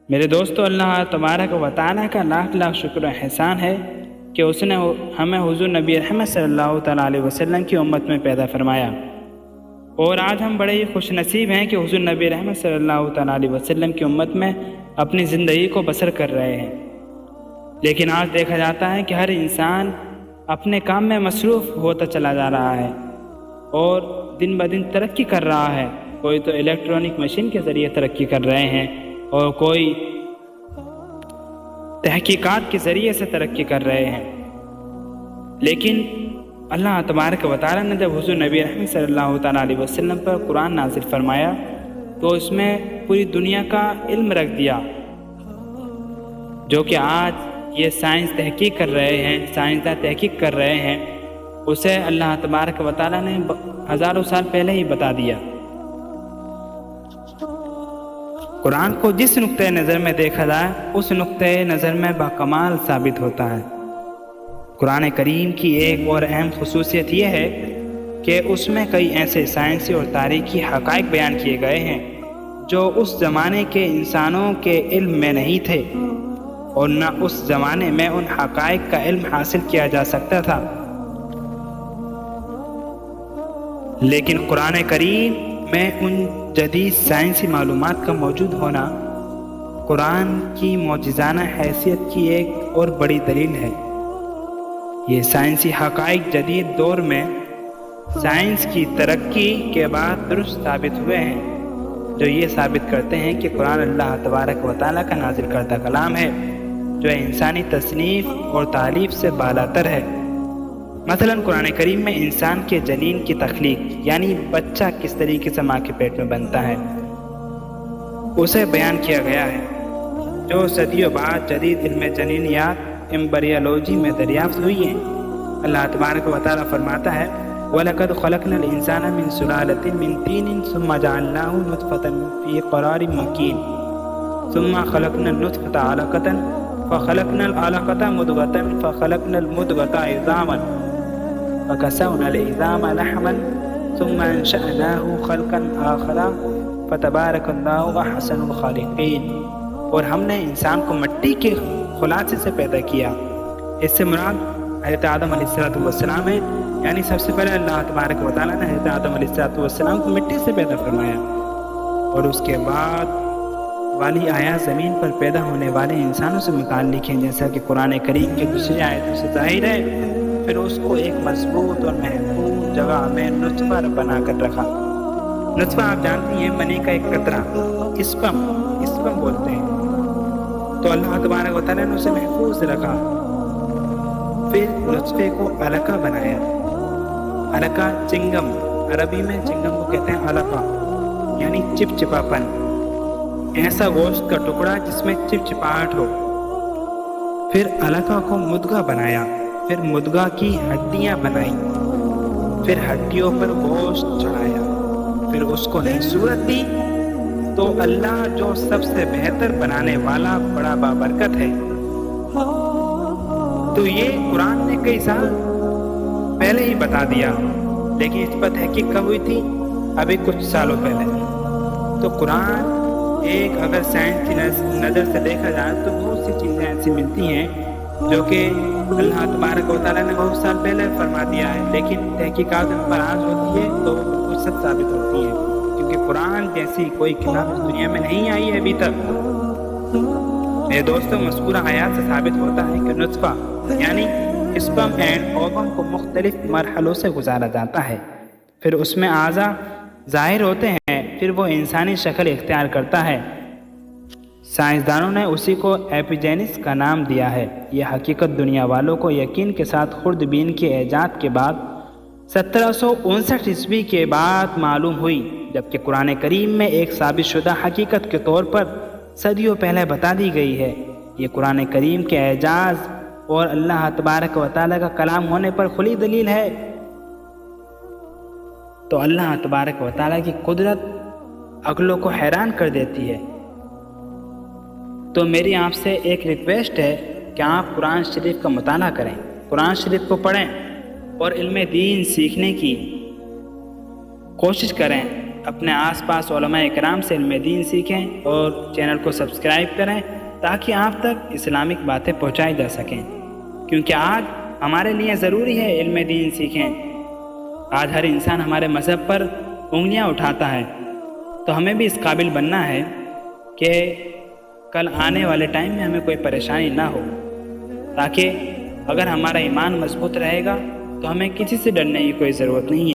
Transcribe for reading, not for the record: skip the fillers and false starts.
میرے دوستو، اللہ تبارک و تعالیٰ کا لاکھ لاکھ شکر و احسان ہے کہ اس نے ہمیں حضور نبی رحمت صلی اللہ تعالیٰ علیہ وسلم کی امت میں پیدا فرمایا، اور آج ہم بڑے ہی خوش نصیب ہیں کہ حضور نبی رحمت صلی اللہ تعالیٰ علیہ وسلم کی امت میں اپنی زندگی کو بسر کر رہے ہیں۔ لیکن آج دیکھا جاتا ہے کہ ہر انسان اپنے کام میں مصروف ہوتا چلا جا رہا ہے اور دن بدن ترقی کر رہا ہے۔ کوئی تو الیکٹرانک مشین کے ذریعے ترقی کر رہے ہیں اور کوئی تحقیقات کے ذریعے سے ترقی کر رہے ہیں، لیکن اللہ تبارک و تعالیٰ نے جب حضور نبی رحمت صلی اللہ تعالیٰ علیہ وسلم پر قرآن نازل فرمایا تو اس میں پوری دنیا کا علم رکھ دیا، جو کہ آج یہ سائنس تحقیق کر رہے ہیں، سائنسداں تحقیق کر رہے ہیں، اسے اللہ تبارک و تعالیٰ نے ہزاروں سال پہلے ہی بتا دیا۔ قرآن کو جس نقطۂ نظر میں دیکھا جائے اس نقطۂ نظر میں باکمال ثابت ہوتا ہے۔ قرآن کریم کی ایک اور اہم خصوصیت یہ ہے کہ اس میں کئی ایسے سائنسی اور تاریخی حقائق بیان کیے گئے ہیں جو اس زمانے کے انسانوں کے علم میں نہیں تھے، اور نہ اس زمانے میں ان حقائق کا علم حاصل کیا جا سکتا تھا۔ لیکن قرآن کریم میں ان جدید سائنسی معلومات کا موجود ہونا قرآن کی معجزانہ حیثیت کی ایک اور بڑی دلیل ہے۔ یہ سائنسی حقائق جدید دور میں سائنس کی ترقی کے بعد درست ثابت ہوئے ہیں، جو یہ ثابت کرتے ہیں کہ قرآن اللہ تبارک و تعالیٰ کا نازل کردہ کلام ہے، جو انسانی تصنیف اور تالیف سے بالاتر ہے۔ مثلا قرآن کریم میں انسان کے جنین کی تخلیق، یعنی بچہ کس طریقے سے ماں کے پیٹ میں بنتا ہے، اسے بیان کیا گیا ہے، جو صدیوں بعد جدید علم جنینیات ایمبریولوجی میں دریافت ہوئی ہیں۔ اللہ تبارک و تعالیٰ فرماتا ہے وَلَقَدْ خَلَقْنَا الْإِنسَانَ مِنْ سُلَالَةٍ مِنْ طِينٍ ثُمَّ جَعَلْنَاهُ نُطْفَةً فِي قَرَارٍ مَكِينٍ ثُمَّ خَلَقْنَا النُّطْفَةَ عَلَقَةً فَخَلَقْنَا الْعَلَقَةَ مُضْغَةً فَخَلَقْنَا الْمُضْغَةَ عِظَامًا فَكَسَوْنَا الْعِظَامَ لَحْمًا ثُمَّ أَنشَأْنَاهُ خَلْقًا آخَرَ فَتَبَارَكَ اللَّهُ أَحْسَنُ الْخَالِقِينَ۔ اور ہم نے انسان کو مٹی کے خلاصے سے پیدا کیا۔ اس سے مراد حضرت آدم علیہ السلام ہے، یعنی سب سے پہلے اللہ تبارک و تعالیٰ نے حضرت آدم علیہ السلام کو مٹی سے پیدا فرمایا، اور اس کے بعد والی آیات زمین پر پیدا ہونے والے انسانوں سے متعلق ہیں، جیسا کہ قرآن کریم کے دوسری آیتوں سے ظاہر ہے۔ پھر اس کو ایک مضبوط اور محفوظ جگہ میں نطفہ بنا کر رکھا۔ نطفہ آپ جانتی ہیں، منی کا ایک قطرہ، اسپم بولتے ہیں۔ تو اللہ تبارک و تعالیٰ نے اسے محفوظ رکھا۔ پھر نطفے کو علقہ بنایا۔ علقہ چنگم، عربی میں چنگم کو کہتے ہیں علقہ، یعنی چپچپا پن، ایسا گوشت کا ٹکڑا جس میں چپچپاہٹ ہو۔ پھر علقہ کو مدغہ بنایا، پھر مدغہ کی ہڈیاں بنائی، پھر ہڈیوں پر گوشت چڑھایا، پھر اس کو نئی صورت دی۔ تو اللہ جو سب سے بہتر بنانے والا بڑا بابرکت ہے۔ تو یہ قرآن نے کئی سال پہلے ہی بتا دیا، لیکن اس پر تحقیق کب ہوئی تھی؟ ابھی کچھ سالوں پہلے۔ تو قرآن ایک اگر سائنس کی نظر سے دیکھا جائے تو بہت سی چیزیں ایسی ملتی ہیں جو کہ اللہ تبارک و تعالیٰ نے بہت سال پہلے فرما دیا ہے، لیکن تحقیقات پر آج ہوتی ہے تو وہ سچ ثابت ہوتی ہے، کیونکہ قرآن جیسی کوئی کتاب اس دنیا میں نہیں آئی ہے ابھی تک۔ میرے دوستوں، مذکورہ آیات سے ثابت ہوتا ہے کہ نطفہ یعنی اسپم اینڈ اووم کو مختلف مرحلوں سے گزارا جاتا ہے، پھر اس میں اعضاء ظاہر ہوتے ہیں، پھر وہ انسانی شکل اختیار کرتا ہے۔ سائنسدانوں نے اسی کو ایپیجینس کا نام دیا ہے۔ یہ حقیقت دنیا والوں کو یقین کے ساتھ خوردبین کے ایجاد کے بعد 1759 عیسوی کے بعد معلوم ہوئی، جبکہ قرآن کریم میں ایک ثابت شدہ حقیقت کے طور پر صدیوں پہلے بتا دی گئی ہے۔ یہ قرآن کریم کے اعجاز اور اللہ تبارک و تعالیٰ کا کلام ہونے پر کھلی دلیل ہے۔ تو اللہ تبارک و تعالیٰ کی قدرت عقلوں کو حیران کر دیتی ہے۔ تو میری آپ سے ایک ریکویسٹ ہے کہ آپ قرآن شریف کا مطالعہ کریں، قرآن شریف کو پڑھیں اور علم دین سیکھنے کی کوشش کریں۔ اپنے آس پاس علماء اکرام سے علم دین سیکھیں اور چینل کو سبسکرائب کریں تاکہ آپ تک اسلامک باتیں پہنچائی جا سکیں، کیونکہ آج ہمارے لیے ضروری ہے علم دین سیکھیں۔ آج ہر انسان ہمارے مذہب پر انگلیاں اٹھاتا ہے، تو ہمیں بھی اس قابل بننا ہے کہ کل آنے والے ٹائم میں ہمیں کوئی پریشانی نہ ہو، تاکہ اگر ہمارا ایمان مضبوط رہے گا تو ہمیں کسی سے ڈرنے کی کوئی ضرورت نہیں ہے۔